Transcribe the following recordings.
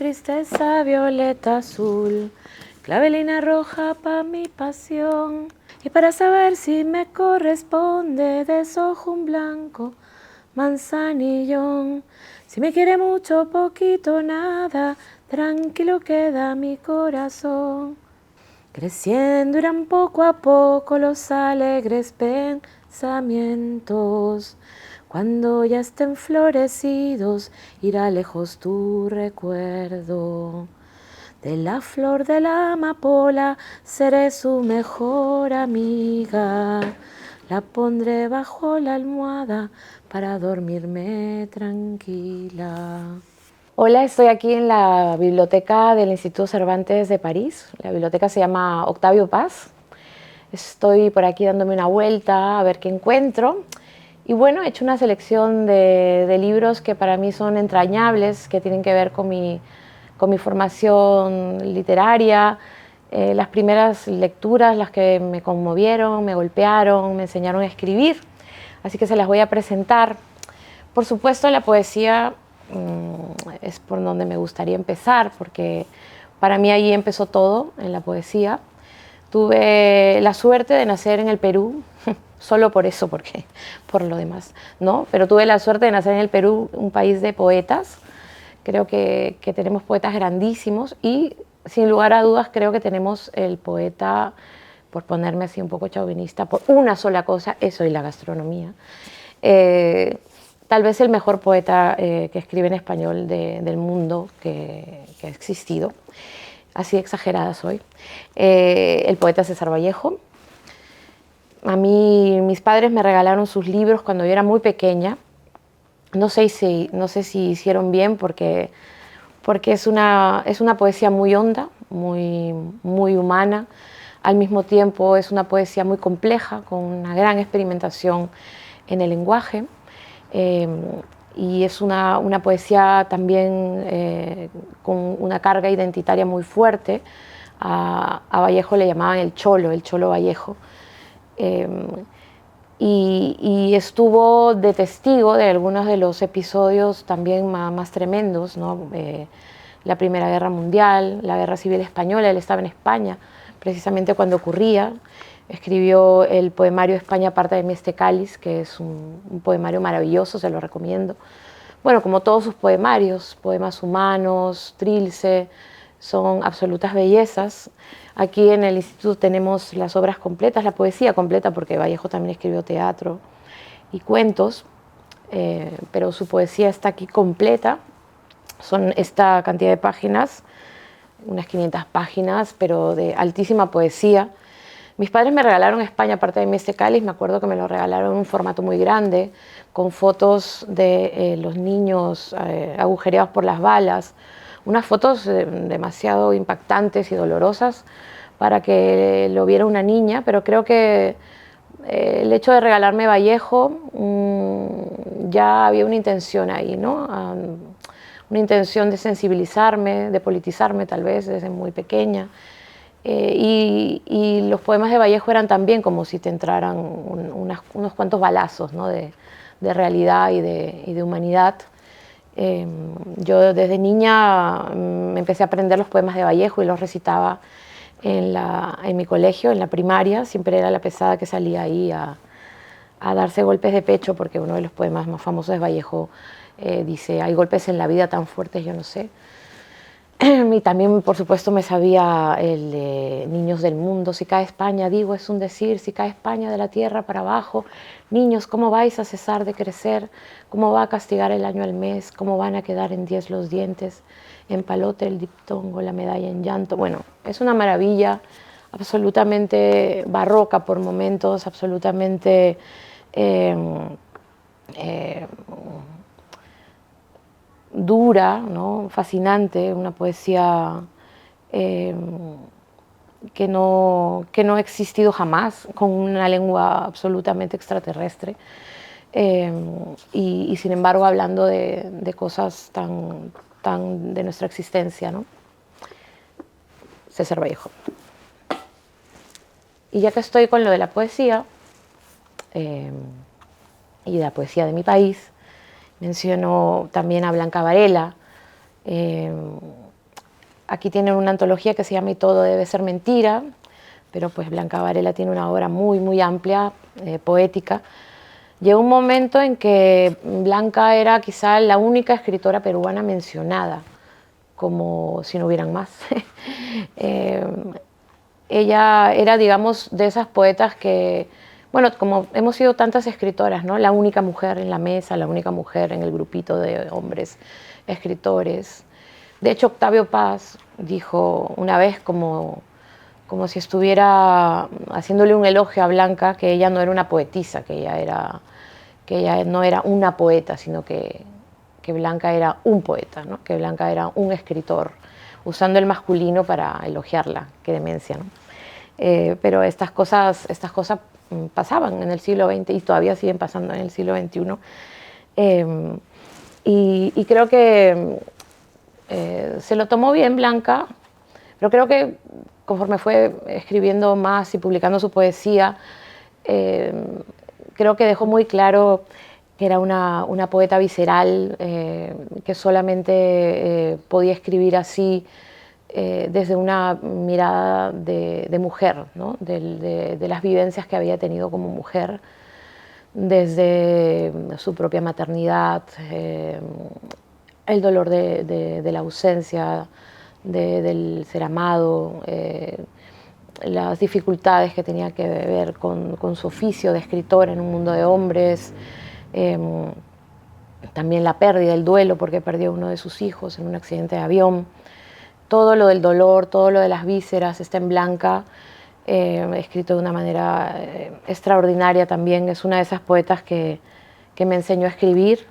tristeza violeta azul, clavelina roja pa' mi pasión. Y para saber si me corresponde, desojo un blanco manzanillón. Si me quiere mucho, poquito, nada, tranquilo queda mi corazón. Creciendo irán poco a poco los alegres pensamientos. Cuando ya estén florecidos, irá lejos tu recuerdo. De la flor de la amapola seré su mejor amiga. La pondré bajo la almohada para dormirme tranquila. Hola, estoy aquí en la biblioteca del Instituto Cervantes de París. La biblioteca se llama Octavio Paz. Estoy por aquí dándome una vuelta a ver qué encuentro. Y bueno, he hecho una selección de libros que para mí son entrañables, que tienen que ver con mi formación literaria. Las primeras lecturas, las que me conmovieron, me golpearon, me enseñaron a escribir. Así que se las voy a presentar. Por supuesto, la poesía es por donde me gustaría empezar, porque para mí ahí empezó todo, en la poesía. Tuve la suerte de nacer en el Perú, solo por eso, porque por lo demás, ¿no? Pero tuve la suerte de nacer en el Perú, un país de poetas. Creo que tenemos poetas grandísimos y, sin lugar a dudas, creo que tenemos el poeta, por ponerme así un poco chauvinista, por una sola cosa, eso y la gastronomía. Tal vez el mejor poeta que escribe en español del mundo que ha existido. Así exagerada soy. El poeta César Vallejo. A mí, mis padres me regalaron sus libros cuando yo era muy pequeña. No sé si hicieron bien porque es una poesía muy honda, muy humana. Al mismo tiempo es una poesía muy compleja, con una gran experimentación en el lenguaje. Y es una poesía también con una carga identitaria muy fuerte. A Vallejo le llamaban el Cholo Vallejo. Y estuvo de testigo de algunos de los episodios también más tremendos, ¿no? La Primera Guerra Mundial, la Guerra Civil Española. Él estaba en España precisamente cuando ocurría. Escribió el poemario España aparta de mí este cáliz, que es un poemario maravilloso, se lo recomiendo. Bueno, como todos sus poemarios, Poemas Humanos, Trilce, son absolutas bellezas. Aquí en el instituto tenemos las obras completas, la poesía completa, porque Vallejo también escribió teatro y cuentos, pero su poesía está aquí completa. Son esta cantidad de páginas, unas 500 páginas, pero de altísima poesía. Mis padres me regalaron España, aparte de mí este cáliz. Me acuerdo que me lo regalaron en un formato muy grande, con fotos de los niños agujereados por las balas, unas fotos demasiado impactantes y dolorosas para que lo viera una niña, pero creo que el hecho de regalarme Vallejo, ya había una intención ahí, ¿no? Una intención de sensibilizarme, de politizarme tal vez desde muy pequeña. Y los poemas de Vallejo eran también como si te entraran unos cuantos balazos, ¿no? de realidad y de humanidad. Yo desde niña me empecé a aprender los poemas de Vallejo y los recitaba en mi colegio, en la primaria. Siempre era la pesada que salía ahí a darse golpes de pecho, porque uno de los poemas más famosos de Vallejo dice: hay golpes en la vida tan fuertes, yo no sé. Y también, por supuesto, me sabía el de Niños del Mundo. Si cae España, digo, es un decir, si cae España de la tierra para abajo, niños, ¿cómo vais a cesar de crecer? ¿Cómo va a castigar el año al mes? ¿Cómo van a quedar en 10 los dientes? En palote el diptongo, la medalla en llanto. Bueno, es una maravilla absolutamente barroca por momentos, absolutamente dura, ¿no? Fascinante, una poesía que no ha existido jamás, con una lengua absolutamente extraterrestre, y sin embargo hablando de cosas tan de nuestra existencia, ¿no? César Vallejo. Y ya que estoy con lo de la poesía y de la poesía de mi país, menciono también a Blanca Varela. Aquí tienen una antología que se llama Y todo debe ser mentira, pero pues Blanca Varela tiene una obra muy, muy amplia, poética. Llegó un momento en que Blanca era quizá la única escritora peruana mencionada, como si no hubieran más. Ella era, digamos, de esas poetas que, bueno, como hemos sido tantas escritoras, ¿no? La única mujer en la mesa, la única mujer en el grupito de hombres escritores. De hecho, Octavio Paz dijo una vez como si estuviera haciéndole un elogio a Blanca, que ella no era una poetisa, que ella no era una poeta, sino que Blanca era un poeta, ¿no? Que Blanca era un escritor, usando el masculino para elogiarla, qué demencia, ¿no? Pero estas cosas pasaban en el siglo XX y todavía siguen pasando en el siglo XXI. Y creo que se lo tomó bien Blanca, pero creo que conforme fue escribiendo más y publicando su poesía, creo que dejó muy claro que era una poeta visceral, que solamente podía escribir así, desde una mirada de mujer, ¿no? de las vivencias que había tenido como mujer, desde su propia maternidad, el dolor de la ausencia, del ser amado, las dificultades que tenía que ver con su oficio de escritor en un mundo de hombres, también la pérdida, el duelo porque perdió uno de sus hijos en un accidente de avión. Todo lo del dolor, todo lo de las vísceras está en Blanca, escrito de una manera extraordinaria también. Es una de esas poetas que me enseñó a escribir,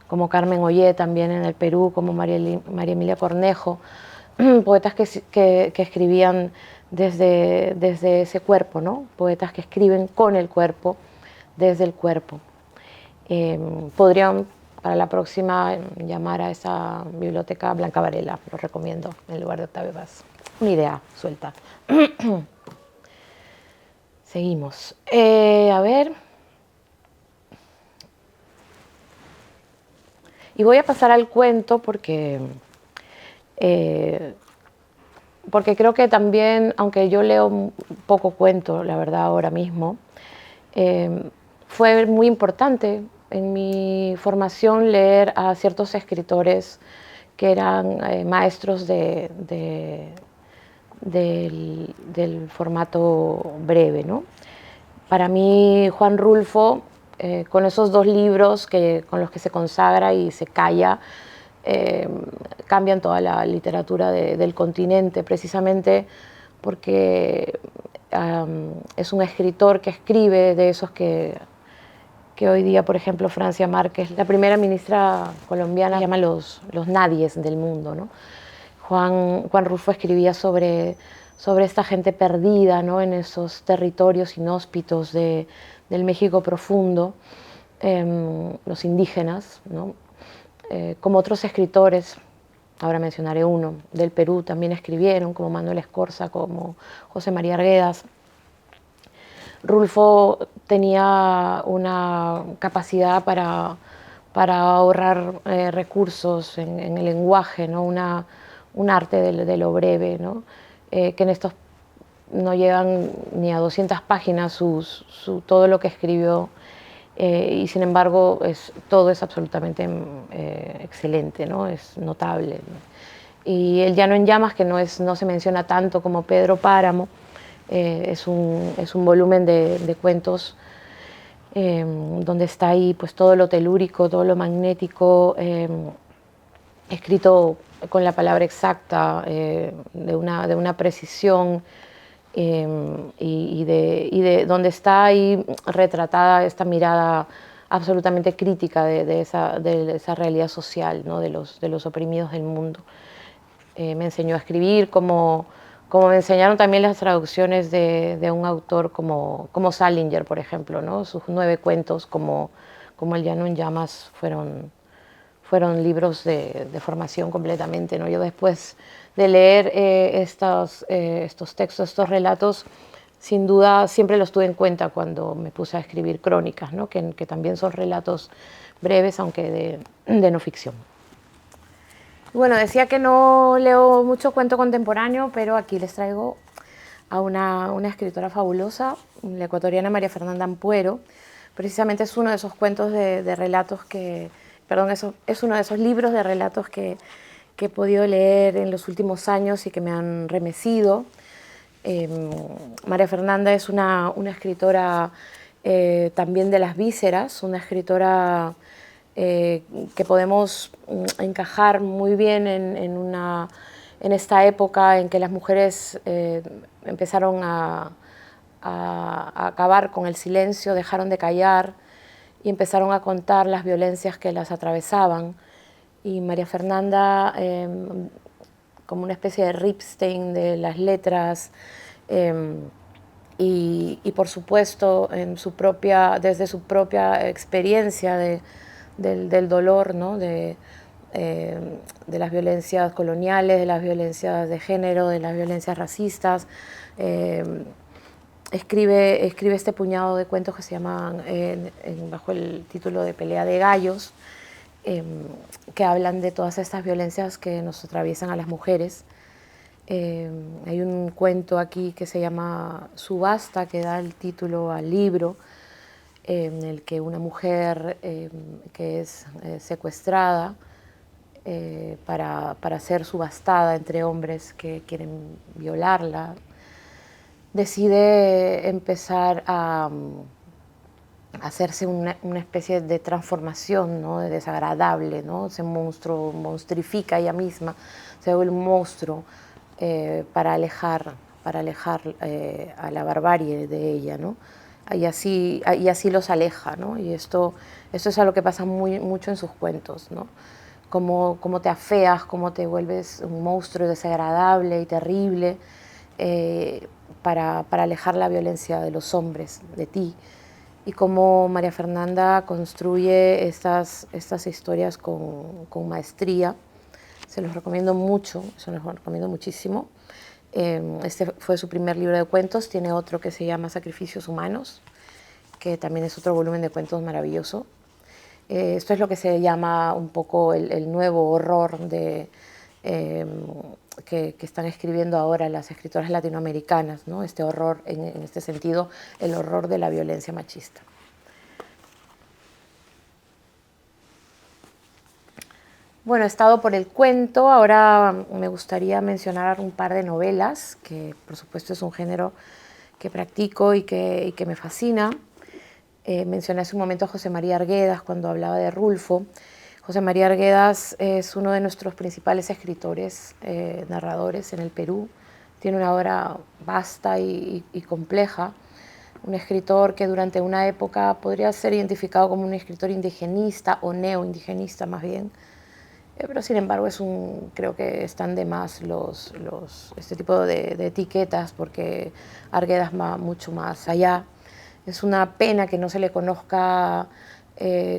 como Carmen Ollé también en el Perú, como María Emilia Cornejo, poetas que escribían desde ese cuerpo, ¿no? Poetas que escriben con el cuerpo, desde el cuerpo. Podrían para la próxima llamar a esa biblioteca Blanca Varela, lo recomiendo, en lugar de Octavio Paz. Una idea suelta. Seguimos. A ver. Y voy a pasar al cuento porque creo que también, aunque yo leo poco cuento, la verdad, ahora mismo, fue muy importante en mi formación leer a ciertos escritores que eran maestros del formato breve, ¿no? Para mí, Juan Rulfo, con esos dos libros con los que se consagra y se calla, cambian toda la literatura del continente, precisamente porque es un escritor que escribe de esos que hoy día, por ejemplo, Francia Márquez, la primera ministra colombiana, llama los nadies del mundo, ¿no? Juan Rulfo escribía sobre esta gente perdida, ¿no? En esos territorios inhóspitos del México profundo, los indígenas, ¿no? Como otros escritores, ahora mencionaré uno, del Perú también escribieron, como Manuel Escorza, como José María Arguedas. Rulfo tenía una capacidad para ahorrar recursos en el lenguaje, ¿no? Un arte de lo breve, ¿no? Que en estos no llegan ni a 200 páginas todo lo que escribió, y sin embargo todo es absolutamente excelente, ¿no? Es notable. Y El Llano en Llamas, que no se menciona tanto como Pedro Páramo, es un volumen de cuentos donde está ahí pues todo lo telúrico, todo lo magnético, escrito con la palabra exacta, de una precisión, y de donde está ahí retratada esta mirada absolutamente crítica de esa realidad social, ¿no? de los oprimidos del mundo. Me enseñó a escribir como me enseñaron también las traducciones de un autor como Salinger, por ejemplo, ¿no? Sus 9 cuentos como El Llano en Llamas fueron libros de formación completamente, ¿no? Yo después de leer estos textos, estos relatos, sin duda siempre los tuve en cuenta cuando me puse a escribir crónicas, ¿no? que también son relatos breves, aunque de no ficción. Bueno, decía que no leo mucho cuento contemporáneo, pero aquí les traigo a una escritora fabulosa, la ecuatoriana María Fernanda Ampuero. Precisamente es uno de esos cuentos de relatos que, perdón, es uno de esos libros de relatos que he podido leer en los últimos años y que me han remecido. María Fernanda es una escritora también de las vísceras, una escritora que podemos encajar muy bien en esta época en que las mujeres empezaron a acabar con el silencio, dejaron de callar y empezaron a contar las violencias que las atravesaban. Y María Fernanda, como una especie de Ripstein de las letras, y por supuesto desde su propia experiencia del dolor, ¿no? De las violencias coloniales, de las violencias de género, de las violencias racistas. Escribe este puñado de cuentos que se llaman, bajo el título de Pelea de Gallos, que hablan de todas estas violencias que nos atraviesan a las mujeres. Hay un cuento aquí que se llama Subasta, que da el título al libro, en el que una mujer que es secuestrada para ser subastada entre hombres que quieren violarla, decide empezar a hacerse una especie de transformación, ¿no? De desagradable, ¿no? Ese monstruo monstrifica ella misma, se vuelve un monstruo para alejar a la barbarie de ella, ¿no? Y así los aleja, ¿no? Y esto es algo que pasa mucho en sus cuentos, ¿no? Cómo te afeas, cómo te vuelves un monstruo desagradable y terrible para alejar la violencia de los hombres de ti. Y cómo María Fernanda construye estas historias con maestría. Se los recomiendo mucho, se los recomiendo muchísimo. Este fue su primer libro de cuentos, tiene otro que se llama Sacrificios Humanos, que también es otro volumen de cuentos maravilloso. Esto es lo que se llama un poco el nuevo horror que están escribiendo ahora las escritoras latinoamericanas, ¿no? Este horror, en este sentido, el horror de la violencia machista. Bueno, he estado por el cuento, ahora me gustaría mencionar un par de novelas, que por supuesto es un género que practico y que me fascina. Mencioné hace un momento a José María Arguedas cuando hablaba de Rulfo. José María Arguedas es uno de nuestros principales escritores, narradores en el Perú. Tiene una obra vasta y compleja. Un escritor que durante una época podría ser identificado como un escritor indigenista o neoindigenista más bien. Pero sin embargo creo que están de más este tipo de etiquetas porque Arguedas va mucho más allá. Es una pena que no se le conozca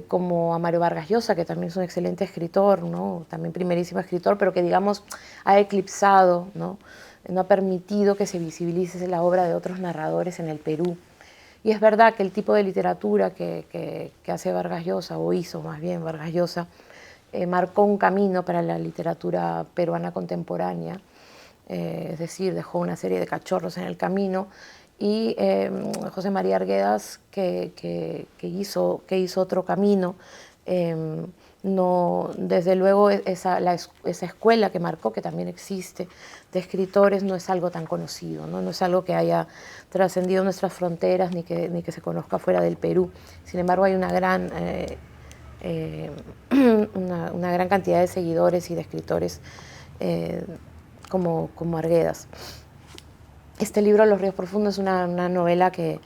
como a Mario Vargas Llosa, que también es un excelente escritor, ¿no? También primerísimo escritor, pero que digamos ha eclipsado, ¿no? No ha permitido que se visibilice la obra de otros narradores en el Perú. Y es verdad que el tipo de literatura que hace Vargas Llosa, o hizo más bien Vargas Llosa, marcó un camino para la literatura peruana contemporánea, es decir, dejó una serie de cachorros en el camino, y José María Arguedas, que hizo otro camino, no, desde luego esa escuela que marcó, que también existe, de escritores, no es algo tan conocido, no es algo que haya trascendido nuestras fronteras ni que se conozca fuera del Perú. Sin embargo, hay una gran una gran cantidad de seguidores y de escritores como Arguedas. Este libro, Los ríos profundos, es una novela que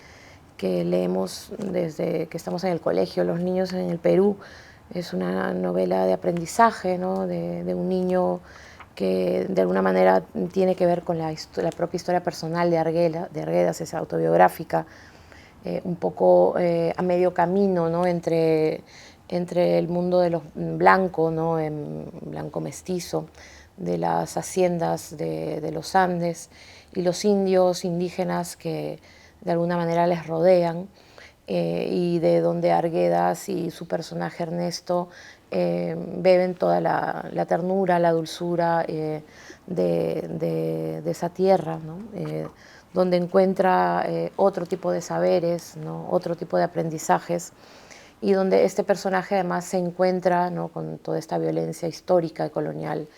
leemos desde que estamos en el colegio, los niños en el Perú. Es una novela de aprendizaje, ¿no? de un niño que de alguna manera tiene que ver con la propia historia personal de Arguedas, es autobiográfica, un poco a medio camino, ¿no? entre el mundo de los blancos, ¿no? Blanco mestizo, de las haciendas de los Andes y los indios indígenas que de alguna manera les rodean, y de donde Arguedas y su personaje Ernesto beben toda la ternura, la dulzura de esa tierra, ¿no? Donde encuentra otro tipo de saberes, ¿no? Otro tipo de aprendizajes, y donde este personaje además se encuentra, ¿no? Con toda esta violencia histórica y colonial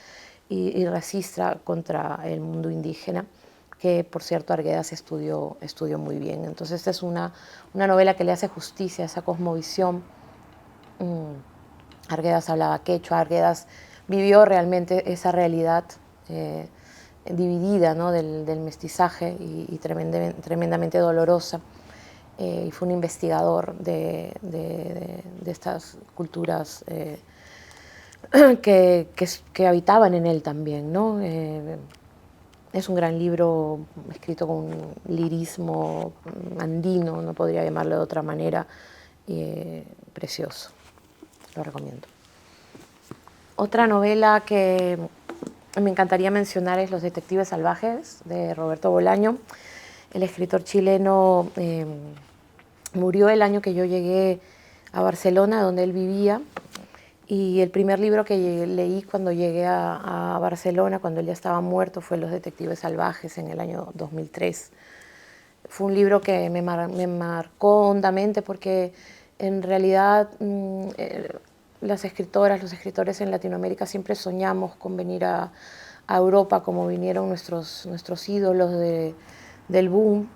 y racista contra el mundo indígena, que por cierto Arguedas estudió muy bien. Entonces esta es una novela que le hace justicia a esa cosmovisión. Arguedas hablaba quechua, Arguedas vivió realmente esa realidad dividida, ¿no? del mestizaje y tremendamente dolorosa. Y fue un investigador de estas culturas que habitaban en él también, ¿no? Es un gran libro escrito con un lirismo andino, no podría llamarlo de otra manera, precioso, lo recomiendo. Otra novela que me encantaría mencionar es Los detectives salvajes, de Roberto Bolaño. El escritor chileno murió el año que yo llegué a Barcelona, donde él vivía, y el primer libro que leí cuando llegué a Barcelona, cuando él ya estaba muerto, fue Los detectives salvajes, en el año 2003. Fue un libro que me marcó hondamente porque en realidad las escritoras, los escritores en Latinoamérica siempre soñamos con venir a Europa, como vinieron nuestros ídolos del boom,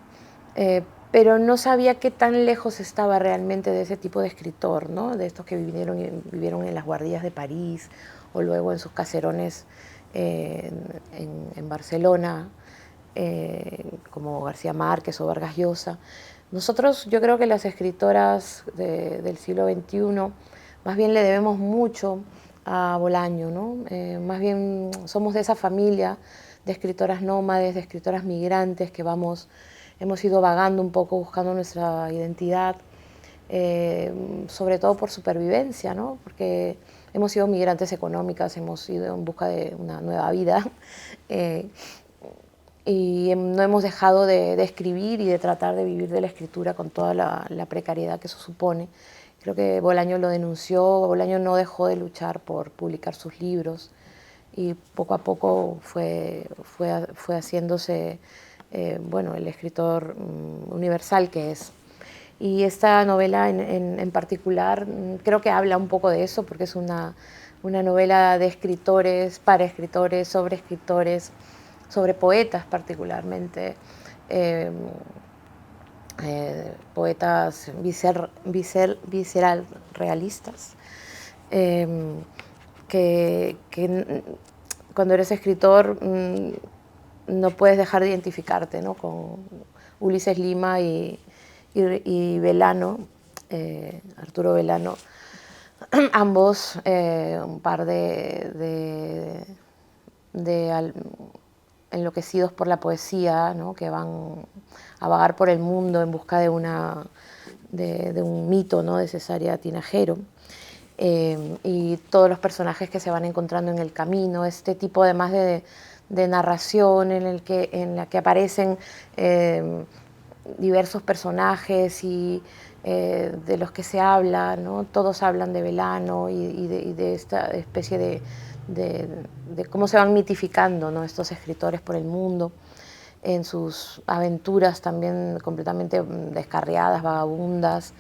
pero no sabía qué tan lejos estaba realmente de ese tipo de escritor, ¿no? De estos que vivieron en las guardias de París o luego en sus caserones en Barcelona, como García Márquez o Vargas Llosa. Nosotros, yo creo que las escritoras del siglo XXI, más bien le debemos mucho a Bolaño, ¿no? Más bien somos de esa familia de escritoras nómades, de escritoras migrantes que hemos ido vagando un poco buscando nuestra identidad, sobre todo por supervivencia, ¿no? Porque hemos sido migrantes económicas, hemos ido en busca de una nueva vida y no hemos dejado de escribir y de tratar de vivir de la escritura con toda la precariedad que eso supone. Creo que Bolaño lo denunció, Bolaño no dejó de luchar por publicar sus libros y poco a poco fue haciéndose bueno, el escritor universal que es. Y esta novela en particular creo que habla un poco de eso, porque es una novela de escritores, para escritores, sobre poetas particularmente, poetas visceral realistas, que cuando eres escritor no puedes dejar de identificarte, ¿no? Con Ulises Lima y Belano, Arturo Belano, ambos un par de enloquecidos por la poesía, ¿no? Que van a vagar por el mundo en busca de un mito, ¿no? De Cesárea Tinajero. Y todos los personajes que se van encontrando en el camino, este tipo además de narración en la que aparecen diversos personajes y de los que se habla, ¿no? Todos hablan de Belano y de esta especie de cómo se van mitificando, ¿no? Estos escritores por el mundo, en sus aventuras también completamente descarriadas, vagabundas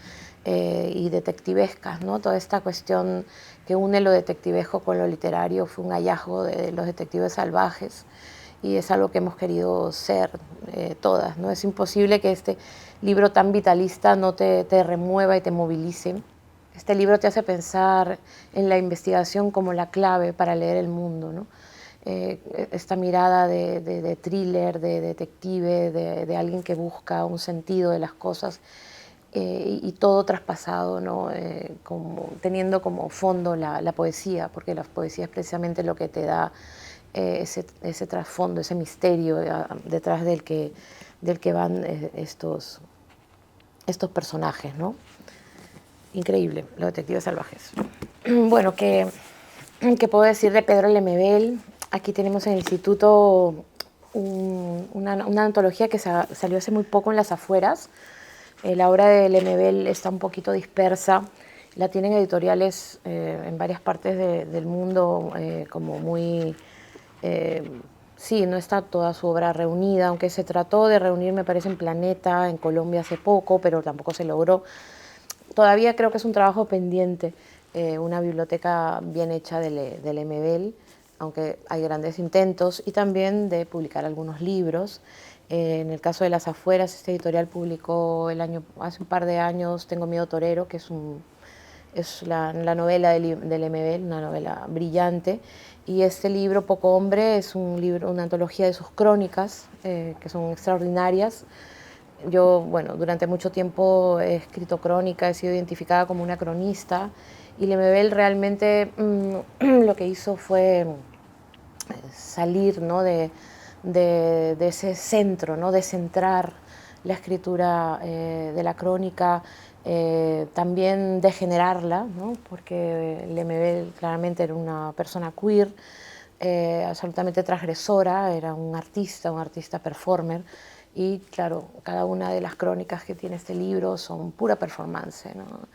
y detectivescas, ¿no? Toda esta cuestión que une lo detectivesco con lo literario fue un hallazgo de Los detectives salvajes y es algo que hemos querido ser todas, ¿no? Es imposible que este libro tan vitalista no te remueva y te movilice. Este libro te hace pensar en la investigación como la clave para leer el mundo, ¿no? Esta mirada de thriller, de detective, de alguien que busca un sentido de las cosas y todo traspasado, ¿no? Teniendo como fondo la poesía, porque la poesía es precisamente lo que te da ese trasfondo, ese misterio detrás del que van estos personajes, ¿no? Increíble, Los detectives salvajes. Bueno, ¿qué puedo decir de Pedro Lemebel? Aquí tenemos en el instituto una antología que salió hace muy poco en las afueras. La obra de Lemebel está un poquito dispersa La tienen editoriales en varias partes del mundo como muy... sí, no está toda su obra reunida, aunque se trató de reunir, me parece, en Planeta, en Colombia hace poco, pero tampoco se logró. Todavía creo que es un trabajo pendiente, una biblioteca bien hecha del MBL, aunque hay grandes intentos, y también de publicar algunos libros. En el caso de Las Afueras, este editorial publicó hace un par de años Tengo miedo torero, que es la novela del MBL, una novela brillante, y este libro, Poco Hombre, es un libro, una antología de sus crónicas, que son extraordinarias. Yo, bueno, durante mucho tiempo he escrito crónica, he sido identificada como una cronista, y Lemebel realmente lo que hizo fue salir, ¿no?, de ese centro, ¿no?, de centrar la escritura de la crónica, también degenerarla, ¿no?, porque Lemebel claramente era una persona queer, absolutamente transgresora, era un artista performer, y claro, cada una de las crónicas que tiene este libro son pura performance, ¿no?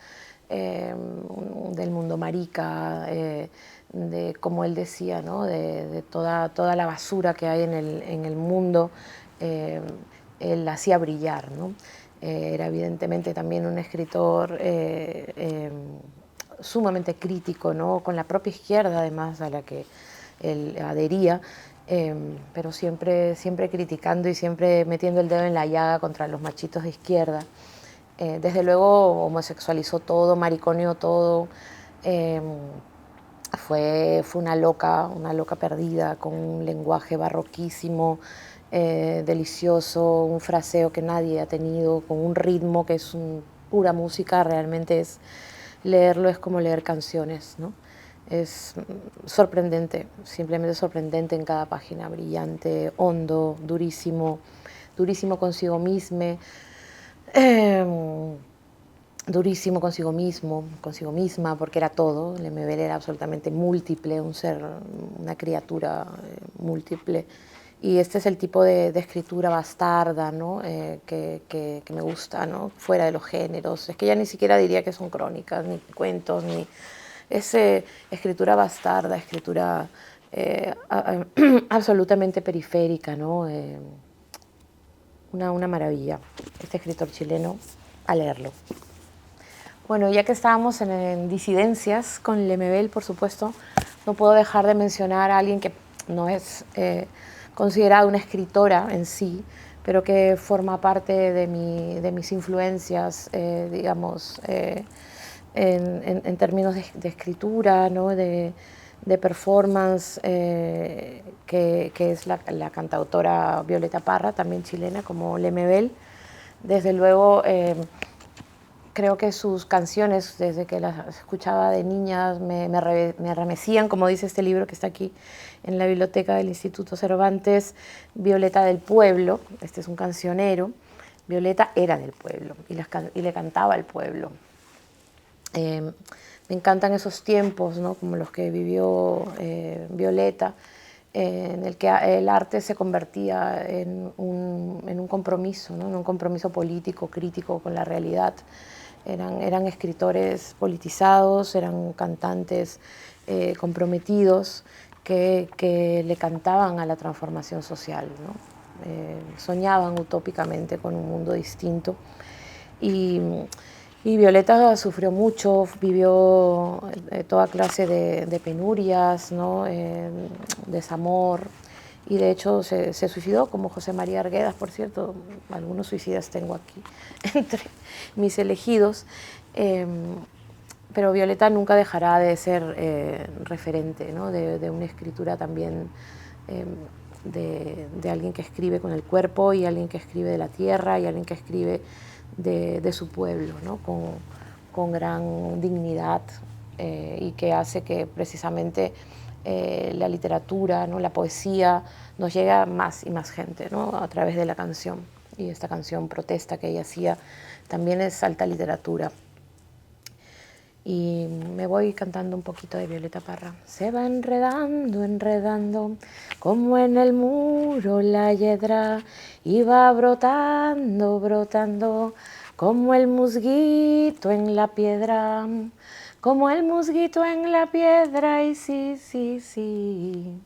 Del mundo marica, de, como él decía, ¿no?, de toda la basura que hay en el mundo, él la hacía brillar, ¿no? Era evidentemente también un escritor sumamente crítico, ¿no?, con la propia izquierda, además, a la que él adhería, pero siempre criticando y siempre metiendo el dedo en la llaga contra los machitos de izquierda. Desde luego homosexualizó todo, mariconeó todo, fue una loca perdida, con un lenguaje barroquísimo, delicioso, un fraseo que nadie ha tenido, con un ritmo que es pura música, realmente leerlo es como leer canciones, ¿no? Es sorprendente, simplemente sorprendente en cada página, brillante, hondo, durísimo consigo mismo, durísimo consigo mismo, consigo misma, porque era todo. Lemebel era absolutamente múltiple, un ser, una criatura múltiple. Y este es el tipo de escritura bastarda, ¿no?, que me gusta, ¿no?, fuera de los géneros. Es que ya ni siquiera diría que son crónicas, ni cuentos, ni... Es escritura bastarda, escritura absolutamente periférica, ¿no? Una maravilla. Este escritor chileno, a leerlo. Bueno, ya que estábamos en disidencias con Lemebel, por supuesto, no puedo dejar de mencionar a alguien que no es considerada una escritora en sí, pero que forma parte de mis influencias, digamos, en términos de escritura, ¿no?, de performance, que es la cantautora Violeta Parra, también chilena, como Lemebel. Desde luego, creo que sus canciones, desde que las escuchaba de niña, me arremecían, como dice este libro que está aquí en la biblioteca del Instituto Cervantes, Violeta del Pueblo. Este es un cancionero. Violeta era del pueblo y le cantaba al pueblo. Me encantan esos tiempos, ¿no?, como los que vivió Violeta, en el que el arte se convertía en un compromiso, ¿no?, en un compromiso político, crítico con la realidad. Eran escritores politizados, eran cantantes comprometidos que le cantaban a la transformación social, ¿no? Soñaban utópicamente con un mundo distinto. Y Violeta sufrió mucho, vivió toda clase de penurias, ¿no?, desamor, y de hecho se suicidó, como José María Arguedas, por cierto. Algunos suicidas tengo aquí entre mis elegidos, pero Violeta nunca dejará de ser referente, ¿no?, de una escritura también, de alguien que escribe con el cuerpo, y alguien que escribe de la tierra, y alguien que escribe de su pueblo, ¿no?, con gran dignidad, y que hace que precisamente la literatura, ¿no?, la poesía, nos llegue a más y más gente, ¿no?, a través de la canción. Y esta canción Protesta que ella hacía también es alta literatura. Y me voy cantando un poquito de Violeta Parra. Se va enredando, enredando, como en el muro la hiedra, y va brotando, brotando, como el musguito en la piedra, como el musguito en la piedra, y sí, sí, sí.